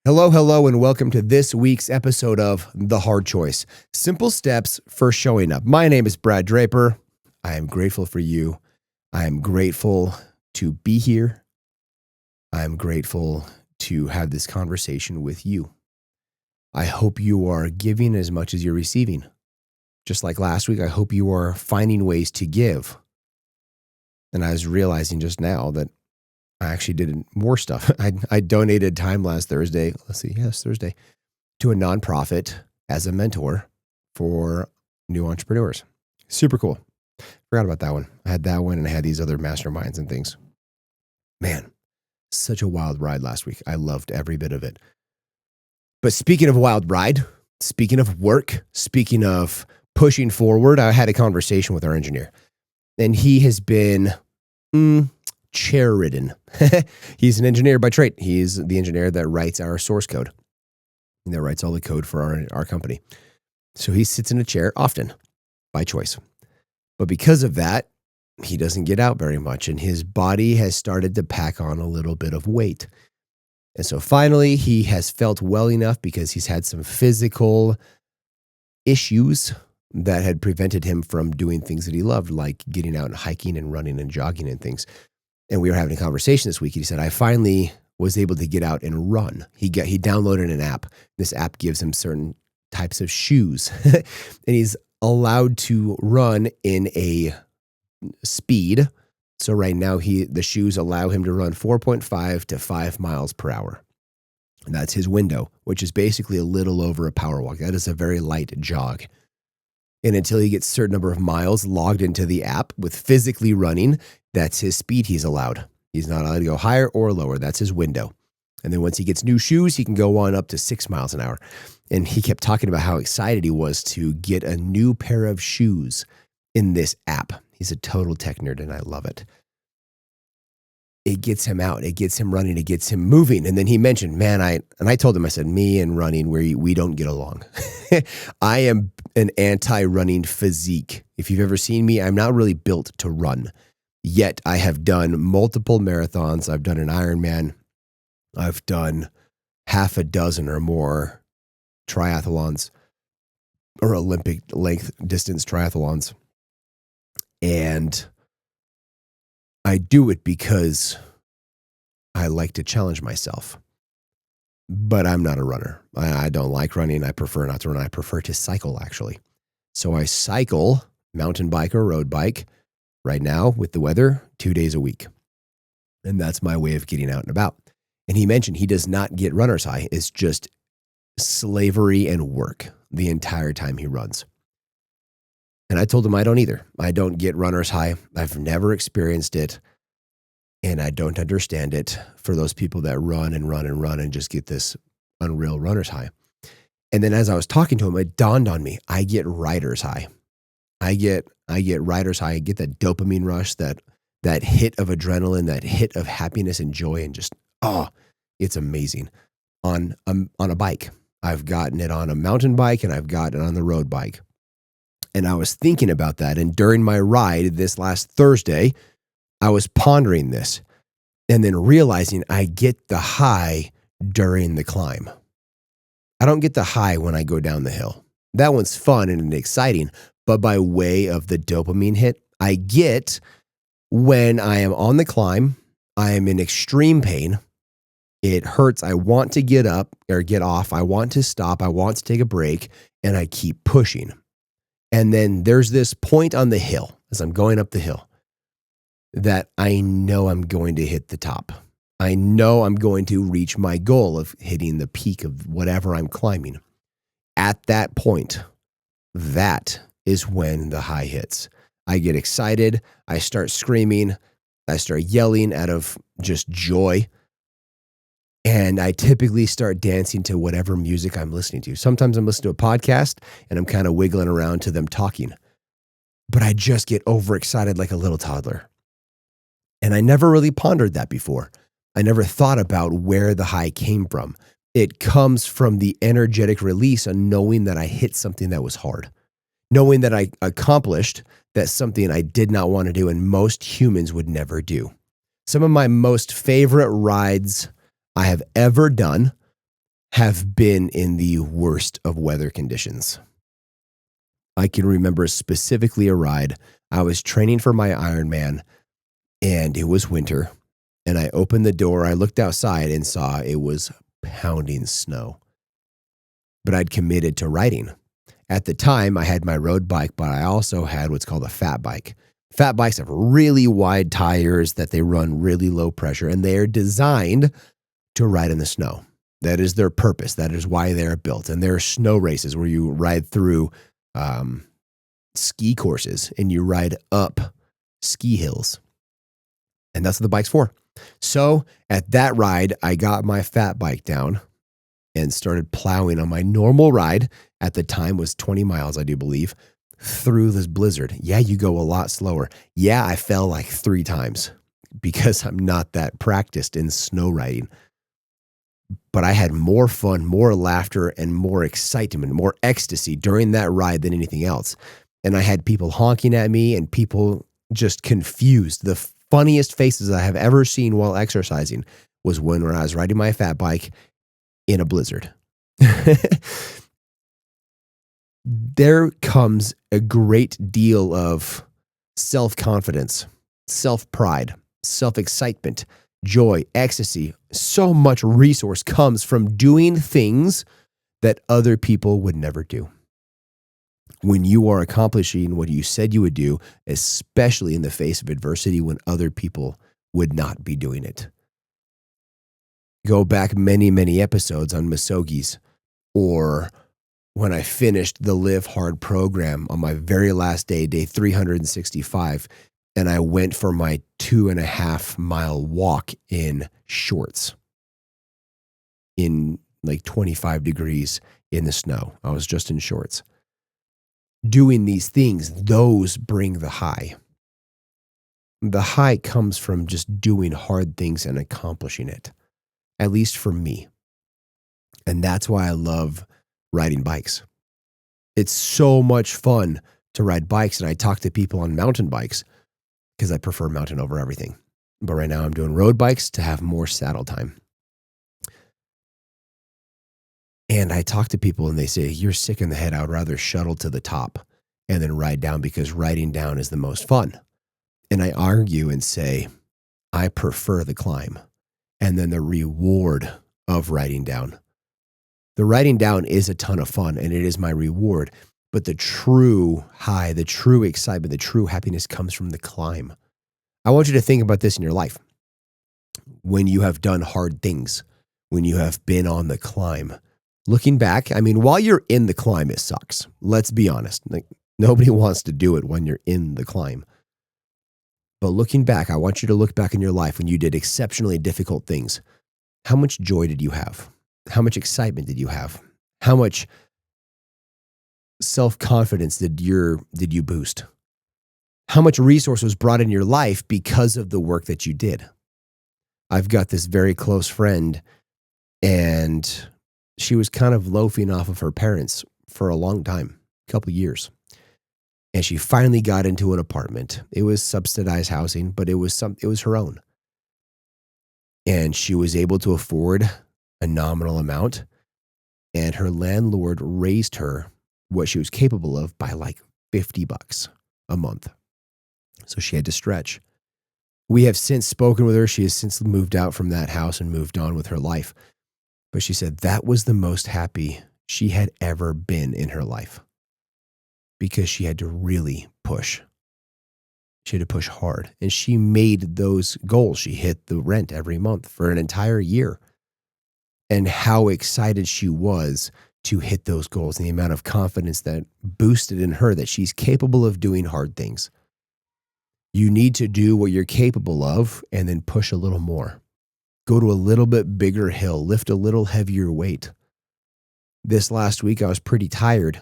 Hello, hello, and welcome to this week's episode of The Hard Choice. Simple steps for showing up. My name is Brad Draper. I am grateful for you. I am grateful to be here. I am grateful to have this conversation with you. I hope you are giving as much as you're receiving. Just like last week, I hope you are finding ways to give. And I was realizing just now that I actually did more stuff. I donated time last Thursday. Thursday, to a nonprofit as a mentor for new entrepreneurs. Super cool. Forgot about that one. I had that one and I had these other masterminds and things. Man, such a wild ride last week. I loved every bit of it. But speaking of wild ride, speaking of work, speaking of pushing forward, I had a conversation with our engineer. And he has been chair-ridden. He's an engineer by trade. He's the engineer that writes our source code, and that writes all the code for our company. So he sits in a chair often by choice. But because of that, he doesn't get out very much, and his body has started to pack on a little bit of weight. And so finally, he has felt well enough because he's had some physical issues that had prevented him from doing things that he loved, like getting out and hiking and running and jogging and things. And we were having a conversation this week. He said, I finally was able to get out and run. He downloaded an app. This app gives him certain types of shoes. And he's allowed to run in a speed. So right now, the shoes allow him to run 4.5 to 5 miles per hour. And that's his window, which is basically a little over a power walk. That is a very light jog. And until he gets a certain number of miles logged into the app with physically running, that's his speed he's allowed. He's not allowed to go higher or lower. That's his window. And then once he gets new shoes, he can go on up to 6 miles an hour. And he kept talking about how excited he was to get a new pair of shoes in this app. He's a total tech nerd, and I love it. It gets him out. It gets him running. It gets him moving. And then he mentioned, I told him, I said, me and running, we don't get along. I am an anti-running physique. If you've ever seen me, I'm not really built to run. Yet I have done multiple marathons. I've done an Ironman. I've done half a dozen or more triathlons or Olympic length distance triathlons. And I do it because I like to challenge myself. But I'm not a runner. I don't like running. I prefer not to run. I prefer to cycle, actually. So I cycle, mountain bike or road bike, right now with the weather, 2 days a week. And that's my way of getting out and about. And he mentioned he does not get runner's high. It's just slavery and work the entire time he runs. And I told him I don't either. I don't get runner's high. I've never experienced it. And I don't understand it for those people that run and run and run and just get this unreal runner's high. And then as I was talking to him, it dawned on me, I get rider's high. I get rider's high. I get that dopamine rush, that hit of adrenaline, that hit of happiness and joy, and just, it's amazing. On a bike. I've gotten it on a mountain bike and I've gotten it on the road bike. And I was thinking about that. And during my ride this last Thursday, I was pondering this and then realizing I get the high during the climb. I don't get the high when I go down the hill. That one's fun and exciting, but by way of the dopamine hit, I get when I am on the climb, I am in extreme pain. It hurts. I want to get up or get off. I want to stop. I want to take a break, and I keep pushing. And then there's this point on the hill as I'm going up the hill that I know I'm going to hit the top. I know I'm going to reach my goal of hitting the peak of whatever I'm climbing. At that point, that is when the high hits. I get excited. I start screaming. I start yelling out of just joy. And I typically start dancing to whatever music I'm listening to. Sometimes I'm listening to a podcast and I'm kind of wiggling around to them talking. But I just get overexcited like a little toddler. And I never really pondered that before. I never thought about where the high came from. It comes from the energetic release of knowing that I hit something that was hard. Knowing that I accomplished that something I did not want to do and most humans would never do. Some of my most favorite rides I have ever done have been in the worst of weather conditions. I can remember specifically a ride. I was training for my Ironman, and it was winter. And I opened the door. I looked outside and saw it was pounding snow. But I'd committed to riding. At the time, I had my road bike, but I also had what's called a fat bike. Fat bikes have really wide tires that they run really low pressure, and they are designed to ride in the snow. That is their purpose. That is why they're built. And there are snow races where you ride through ski courses and you ride up ski hills. And that's what the bike's for. So at that ride, I got my fat bike down and started plowing on my normal ride. At the time was 20 miles, I do believe, through this blizzard. Yeah, you go a lot slower. Yeah, I fell like 3 times because I'm not that practiced in snow riding. But I had more fun, more laughter, and more excitement, more ecstasy during that ride than anything else. And I had people honking at me and people just confused. The funniest faces I have ever seen while exercising was when I was riding my fat bike in a blizzard. There comes a great deal of self-confidence, self-pride, self-excitement, joy, ecstasy. So much resource comes from doing things that other people would never do. When you are accomplishing what you said you would do, especially in the face of adversity when other people would not be doing it. Go back many, many episodes on Misogis, or when I finished the Live Hard program on my very last day, day 365, and I went for my 2.5 mile walk in shorts in like 25 degrees in the snow. I was just in shorts. Doing these things, those bring the high. The high comes from just doing hard things and accomplishing it, at least for me. And that's why I love riding bikes. It's so much fun to ride bikes, and I talk to people on mountain bikes because I prefer mountain over everything. But right now I'm doing road bikes to have more saddle time. And I talk to people and they say, you're sick in the head. I would rather shuttle to the top and then ride down because riding down is the most fun. And I argue and say, I prefer the climb and then the reward of riding down. The riding down is a ton of fun and it is my reward. But the true high, the true excitement, the true happiness comes from the climb. I want you to think about this in your life. When you have done hard things, when you have been on the climb, looking back, I mean, while you're in the climb, it sucks. Let's be honest. Like, nobody wants to do it when you're in the climb. But looking back, I want you to look back in your life when you did exceptionally difficult things. How much joy did you have? How much excitement did you have? How much self-confidence did you boost? How much resource was brought in your life because of the work that you did? I've got this very close friend, and she was kind of loafing off of her parents for a long time, a couple of years. And she finally got into an apartment. It was subsidized housing, but it was her own. And she was able to afford a nominal amount, and her landlord raised her what she was capable of by like $50 a month. So she had to stretch. We have since spoken with her. She has since moved out from that house and moved on with her life. But she said that was the most happy she had ever been in her life because she had to really push. She had to push hard. And she made those goals. She hit the rent every month for an entire year. And how excited she was to hit those goals and the amount of confidence that boosted in her that she's capable of doing hard things. You need to do what you're capable of and then push a little more. Go to a little bit bigger hill, lift a little heavier weight. This last week, I was pretty tired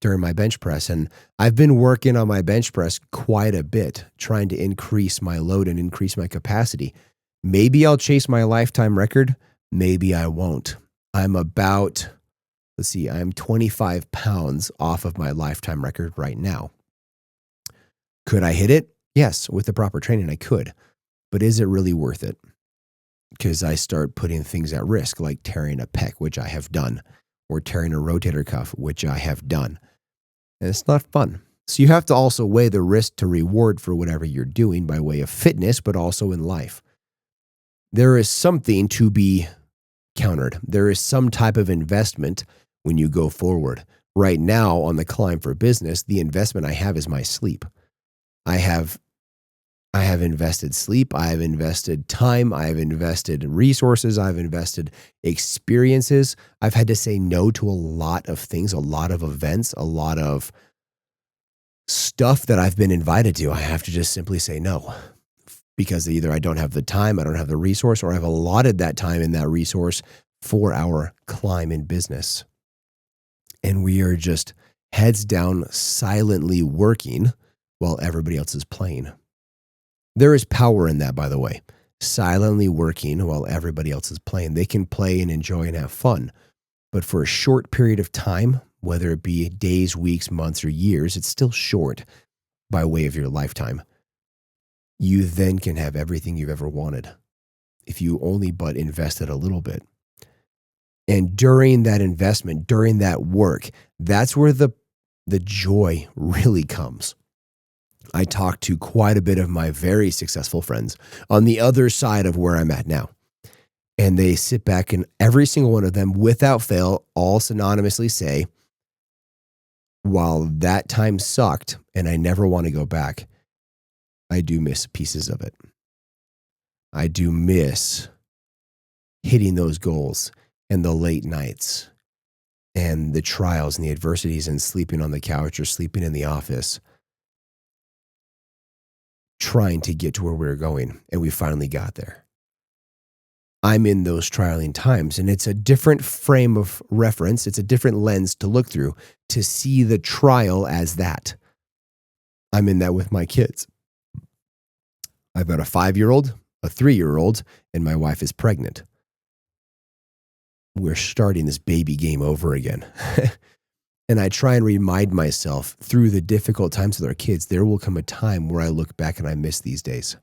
during my bench press, and I've been working on my bench press quite a bit, trying to increase my load and increase my capacity. Maybe I'll chase my lifetime record. Maybe I won't. I'm 25 pounds off of my lifetime record right now. Could I hit it? Yes, with the proper training, I could. But is it really worth it? because I start putting things at risk, like tearing a pec, which I have done, or tearing a rotator cuff, which I have done. And it's not fun. So you have to also weigh the risk to reward for whatever you're doing by way of fitness, but also in life. There is something to be countered. There is some type of investment when you go forward. Right now, on the climb for business, the investment I have is my sleep. I have invested sleep. I have invested time. I have invested resources. I've invested experiences. I've had to say no to a lot of things, a lot of events, a lot of stuff that I've been invited to. I have to just simply say no, because either I don't have the time, I don't have the resource, or I've allotted that time and that resource for our climb in business. And we are just heads down, silently working while everybody else is playing. There is power in that, by the way. Silently working while everybody else is playing. They can play and enjoy and have fun. But for a short period of time, whether it be days, weeks, months, or years, it's still short by way of your lifetime. You then can have everything you've ever wanted if you only but invested a little bit. And during that investment, during that work, that's where the joy really comes. I talk to quite a bit of my very successful friends on the other side of where I'm at now. And they sit back, and every single one of them, without fail, all synonymously say, while that time sucked and I never want to go back, I do miss pieces of it. I do miss hitting those goals and the late nights and the trials and the adversities and sleeping on the couch or sleeping in the office, trying to get to where we were going. And we finally got there. I'm in those trialing times, and it's a different frame of reference. It's a different lens to look through to see the trial as that. I'm in that with my kids. I've got a 5-year-old, a 3-year-old, and my wife is pregnant. We're starting this baby game over again. And I try and remind myself through the difficult times with our kids, there will come a time where I look back and I miss these days.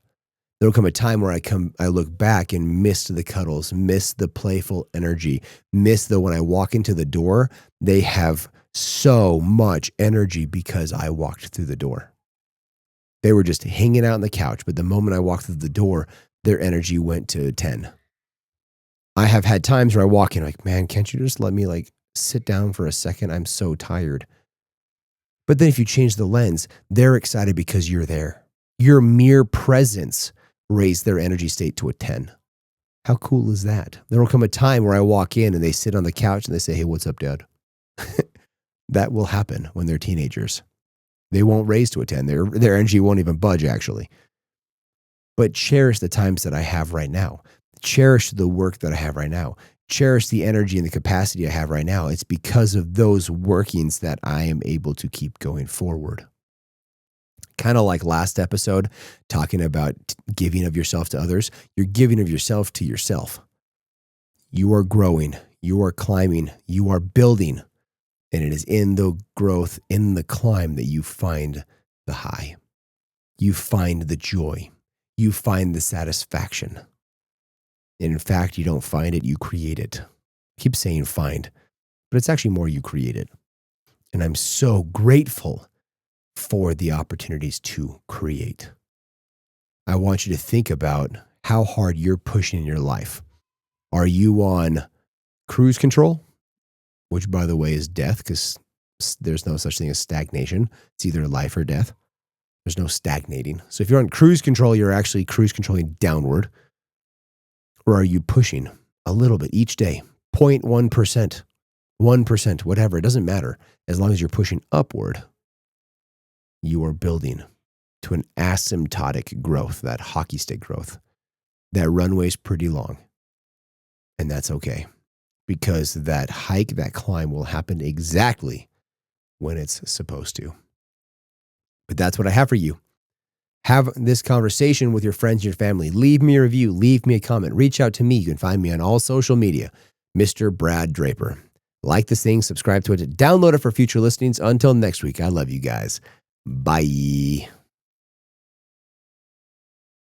There will come a time where I look back and miss the cuddles, miss the playful energy, miss the when I walk into the door, they have so much energy because I walked through the door. They were just hanging out on the couch, but the moment I walked through the door, their energy went to 10. I have had times where I walk in like, man, can't you just let me sit down for a second? I'm so tired. But then if you change the lens, they're excited because you're there. Your mere presence raised their energy state to a 10. How cool is that? There will come a time where I walk in and they sit on the couch and they say, hey, what's up, Dad? That will happen when they're teenagers. They won't raise to a 10. Their energy won't even budge, actually. But cherish the times that I have right now. Cherish the work that I have right now. Cherish the energy and the capacity I have right now. It's because of those workings that I am able to keep going forward. Kind of like last episode, talking about giving of yourself to others. You're giving of yourself to yourself. You are growing. You are climbing. You are building. And it is in the growth, in the climb, that you find the high. You find the joy. You find the satisfaction. And in fact, you don't find it, you create it. I keep saying find, but it's actually more you create it. And I'm so grateful for the opportunities to create. I want you to think about how hard you're pushing in your life. Are you on cruise control? Which, by the way, is death, because there's no such thing as stagnation. It's either life or death. There's no stagnating. So if you're on cruise control, you're actually cruise controlling downward. Or are you pushing a little bit each day? 0.1%, 1%, whatever. It doesn't matter. As long as you're pushing upward, you are building to an asymptotic growth, that hockey stick growth. That runway's pretty long. And that's okay. Because that hike, that climb will happen exactly when it's supposed to. But that's what I have for you. Have this conversation with your friends and your family. Leave me a review. Leave me a comment. Reach out to me. You can find me on all social media, Mr. Brad Draper. Like this thing, subscribe to it, download it for future listings. Until next week, I love you guys. Bye.